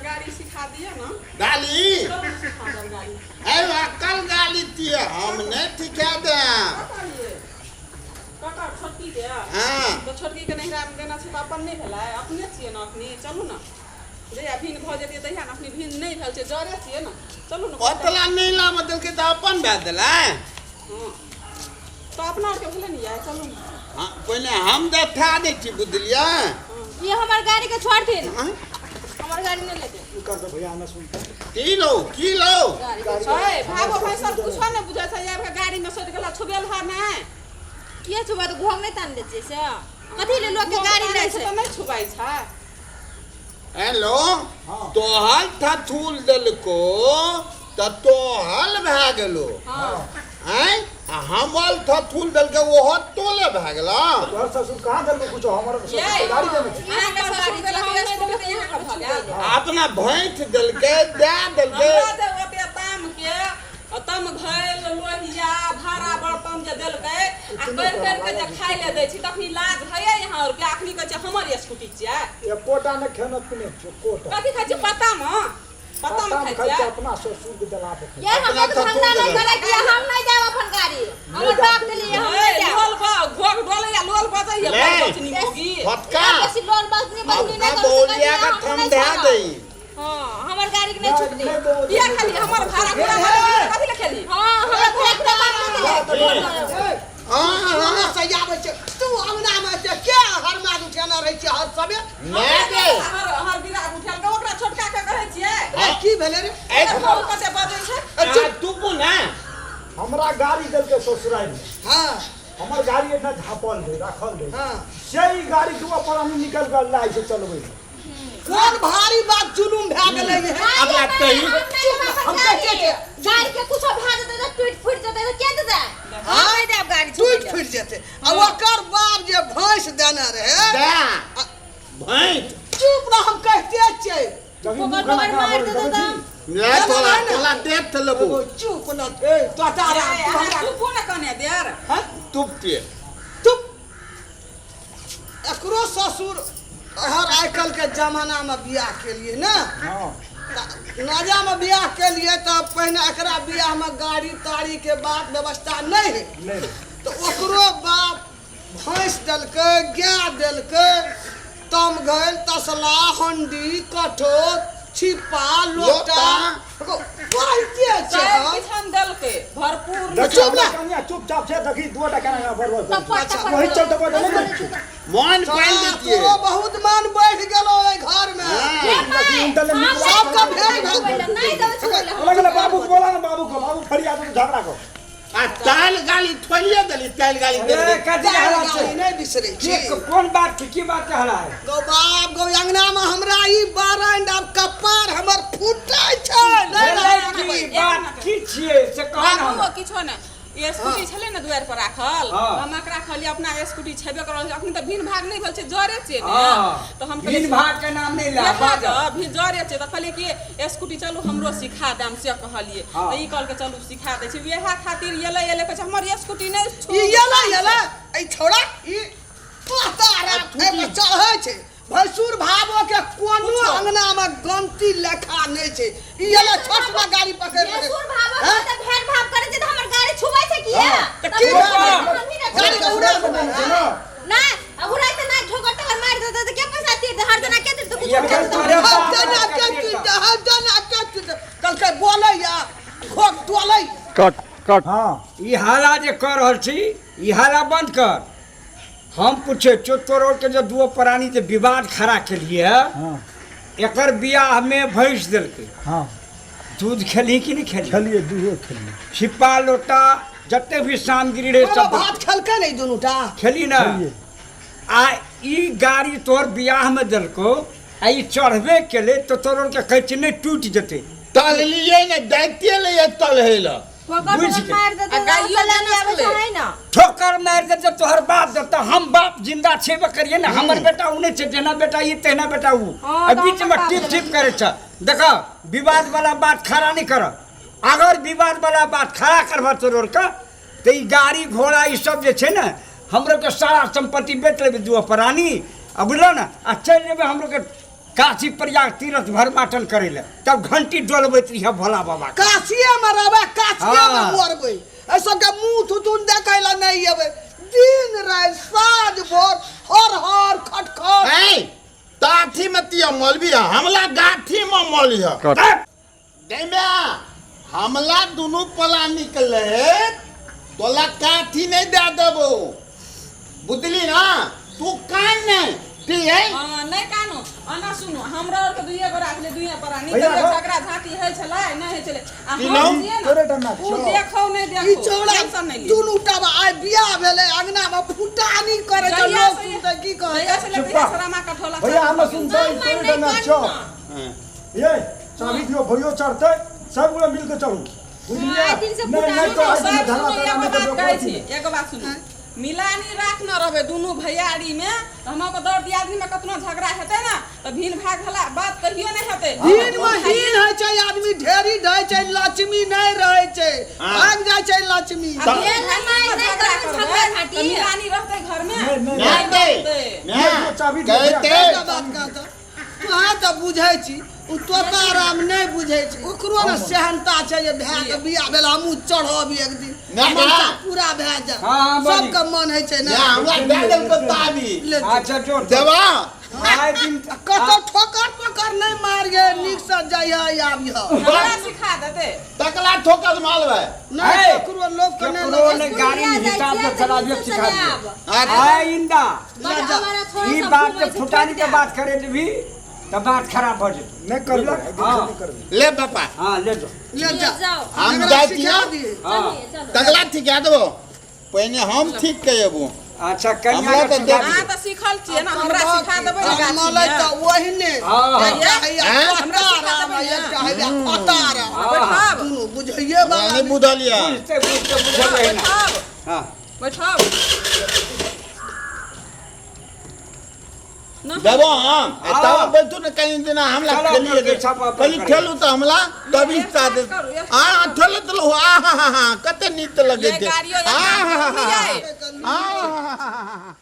गाड़ी सिखा दिया ना। गाली सिखा दो गाड़ी। अकल गाली दिए हम नहीं सिखा दे। कटा छोटकी के हाँ तो छोटकी के नहिरा में देना छै तो अपन नहीं भेलै अपने छियै ना अपने चलू ना जहिया भिन भऽ जेतियै तहिया ना अपनी भिन नहीं भेल छै जरे छियै ना चलू ना ओतला नहीं ला बदल के तो अपन भेज देला। हाँ तो अपना के भेलै नहीं है चलू ना। हाँ पहले हम देखा दे छी बुझलिया। ये हमार गाड़ी के छोड़ दे हमार गाड़ी नहीं लेते कर दो भैया ना सुनता की लो गाड़ी के छै भागो भाई सब कुछ नहीं बुझै छै ये गाड़ी में सोच गेला छुबेल हा ना किया छुबा तो घोंग नहीं तान दे छै से कथि ले लोग के गाड़ी ले छै तो नहीं छुबाई छै। हेलो तोहल था थूल दल को तो तोहल भए गेलो। हां हैं हमल था थूल दल के वो तोले भए गेला। तोहर ससुर कहां दल कुछ हमर गाड़ी दे में यहाँ का गाड़ी चला के स्कूटी पे यहाँ का भागा अपना भैंस दल के दे दल के हमरा दे ओते ताम के तम घैल लोहिया भाड़ा बर्तन जे देलकै आ कर के जे खाइ ले दै छी तखनी लाज भए यहाँ और के अखनी कहै छै हमर स्कूटी छियै ये कोटा ने खेन पने कोटा कथि खाइ छै पता में खाइ छै अपना ससुर के दला पे ये हम तो धंधा नहीं करे कि हम नहीं जाब अपन गाड़ी हमर बाप के लिए हम नहीं जाब लोल बा घोग डोले या लोल बजै या बचनी होगी फटका कैसी लोन बात नहीं बदली अपना नहीं बोलिया का थम दे दे। हां हमर गाड़ी के नहीं छूट दे ये खाली हमर भाड़ा पूरा भरे कथि ले खेली हां हमर ब्रेक दबा हां सयाबे छै तू अंगना में छै के हर मार उठेना रहै छै हर सबे मैं दे हर बिराग उठल के ओकरा छोटका के कहै छियै ए की भेले रे ए कते बजै छै तू को ना हमरा गाड़ी दल के ससुराल में हां हमर गाड़ी इतना झापल दे रखल दे हां सही गाड़ी दू पर हम निकल कर लाई से चलबै कोन भारी बात जुलुम भए गेलै है अब लगते ही हम कहै छै गाड़ी के कुछ भा जेते तो टूट फूट जेते तो के दे हां नहीं देब गाड़ी टूट फुट जेते आ ओकर बाप जे भैंस देने रहे दे भैंस चुप रह हम कहते छै पकड़ पकड़ मार दे दे ले तोला देख त लेबो चुप न ए तो तारा तू कोन कने देर हां तुप के चुप एकरो ससुर हर आजकल के जमाना में बियाह के लिए ना हां नजा में बियाह के लिए तो पहले एकरा बियाह में गाड़ी ताड़ी के बात व्यवस्था नहीं है नहीं तो ओकरो बाप भैंस देलकै गाय देलकै तम गैल तसला हंडी कठोर छिपा लोटा कहते छै चाय किछन देलकै भरपूर चुप ना कन्या चुपचाप से देखी दुटा केना बरबर टप वही चल तो नहीं मन पाल देतिए तो बहुत मान बढ़ गेलो ए घर में सबका भेड़ नहीं देब छोड़ अलग अलग बाबू को बोला ना बाबू फरियाद में झगड़ा को आ ताल गाली थोलिए दली ताल गाली दे दे गाड़ी नहीं बिसरे छी कौन बात की बात कहला है गौ बाप गौ अंगना में हमरा ई बारंड अब कपार हमर फूटै छै की बात की छिए से कहन हम किछो ने ये स्कूटी छले ना दुआर पर राखल हम एकरा कहलिए अपना स्कूटी छेबे करल अखन त भिन भाग नहीं भेल छै जरे छै ने तो हम भिन भाग के नाम नहीं ला बाज भिन जरे छै त कहलिए कि स्कूटी चलू हमरो सिखा देम से कहलिए त ई कहल के चलू सिखा दै छी इएह खातिर येले कहै छै हमर स्कूटी नहीं ई येला ए छोड़ा ई पतारा ए चढ़ै छै भैंसुर भावो के कोनो अंगना में गंती लेखा नहीं छै ई येला छोट में गाड़ी पकड़ के सुर भाव तो भेड़ भाव करे छै त हमर गाड़ी छुबै छै किया त की गाड़ी के उड़ा ना उड़ा के ना ठोकर ठोकर मार दे त के पैसा तीर दे हर जना के तीर ये कर तोरे हर जना के कल के बोले या घोक टोले कट हां ई हाला जे कर रहल छी ई हाला बंद कर हम पूछे चोतरोड़ के जो दुओ प्राणी जे विवाद खड़ा के लिए हां एकर बियाह में भैंस देलके हां दूध खेली कि नहीं खेली खेलिए दूधो खेलिए छिपा लोटा जते भी सामग्री रे सब भात खलके नहीं दुनुटा खेली ना आ ई गाड़ी तोर बियाह में देलको आ ई चढ़बे केले तो तोर के कहै छै नहीं टूट जते तल लिए ने दैते ले तल हेला ठोकर मार दे त चलाने आवे छै ना ठोकर मार दे जब तोहर बाप देता हम बाप जिंदा छेबे करिए ना हमर बेटा उने छे जेना बेटा ई तेना बेटा ऊ आ बीच में टिप टिप करे छ देखो विवाद वाला बात खड़ा नहीं कर अगर विवाद वाला बात खड़ा करबा तोर का तो ई गाड़ी घोड़ा ई सब जे छे ना हमरो के सारा संपत्ति बेच लेबे दुआ प्राणी अब बोलो ना आ चल लेबे हमरो के काशी प्रयाग तीर्थ भरमाटन करे ले तब घंटी डोलबैत रहिए भोला बाबा के। काशिये में रहबै, काशिये में हाँ। मरबै। ए सबके मुंह थुथुन देखै ला नहीं अबै। दिन रात साँझ भोर हर हर खटखट। ए ताठी में तिया मौलवी है, हमला गाठी में मौलवी है। देम्या हमला दोनों पला निकले तोला काठी नहीं दे देबो, बुझली ना? तू कान नहीं ठीक है। हां नहीं कानो अना सुनो हमरा और के दुइये गो राख ले दुइये पर नहीं भैया, तो हो। झगड़ा झाटी है छले नहीं है छले आ तीनों हम दिए ना तोरे टन्ना उ छो। देखौ नहीं देखौ ई चौड़ा टेंशन नहीं ले दुनू टाबा आइ बियाह भेलै अंगना में फुटानी करे छै जहिया लोग से- सुनते की कहै जहिया से चुप लेके बा। सरामा कठोला भैया हम सुनते नहीं, तोरे नहीं, टन्ना नहीं, छो। हाँ। ये चाबी दियो भैयो चढ़ते सब लोग मिल के चलू बुझलिए। आइ दिन से नहीं फुटानी नहीं तो में आज सब में सुनो धरा एगो तना में बात तो कहै कोई छी एगो बात सुनो मिलानी राख न रहबे दुनू भैयारी में त हमको दौड़ दियादनी में कतनो झगड़ा हेतै ना त भीन भाग भला बात कहियो नहीं हेतै दिन में हीन है छै आदमी ढेरी ढै छै लक्ष्मी नहीं रहे छै हाँ। भाग जाय छै लक्ष्मी। अब ये ये नहीं, नहीं, झगड़ा नहीं, करबै झगड़ा त घाटी है। मिलानी रहतै घर में नहीं, नहीं, नहीं दे ये मैं चाबी दियो भैया। कहते एकटा बात कहत तोहा त बुझै छी उ तोताराम नहीं बुझै छी ओकरो न सेहनता छै जे भए के बियाह भेला हमहूँ चढ़ब एक दिन नहीं, मनसा नहीं। पूरा भए जाए हाँ, बोली। सबके मन है छै या ना हमरा दे देल को ताबी ले जो। अच्छा जो देवा आए दिन कतौ ठोकर पकर नहीं मार गे नीक से जाइए आबिह हमरा सिखा देतै तकला ठोकर मालवे नहीं है। ककरो लोग के नहीं केकरो लगे। ने गाड़ी में हिसाब से चलाबियो सिखा दियो। अच्छा आए इंदा बड़ा हमारा थोड़ा ई सा बात घूमै के छै, फुटानी छोड़ के दे। बात करे भी तो बात खराब हो जेतै। नहीं करबो हाँ। नहीं करबो। ले पापा हाँ ले जो ले ले जा जाओ। हम झगड़ा जाय सिखा दिया दिए। हाँ चलिए, चलो। तकला ठीक है देबो पहले हम ठीक कहेबो। अच्छा कन्या हमरा के तो सिखा देख- दियो। हां त सिखल छियै ना हमरा सिखा देबै ना गाछी मलै में। त ओहिने हाँ, हाँ। एकटा हैया हाँ? हमरा सिखा फटाराम देबै आ ना। एकटा हैया फटाराम हाँ, बैठाब दुनू बुझैये वाला नहीं बुझलिया बुझते बुझते बुझल है ना। बैठाब हाँ बैठाब ना देबो हम हाँ। तब बैठू न कहीं दिन हमला चलो, खेलिए करके छापा पर कहीं करेंगे। खेलू तो हमला तभी ये साथ बात करू, ये हां ठेले तो आ हा हा कते नीत लगे ये थे गाड़ियों आ यहाँ हा घूमी जाए। हा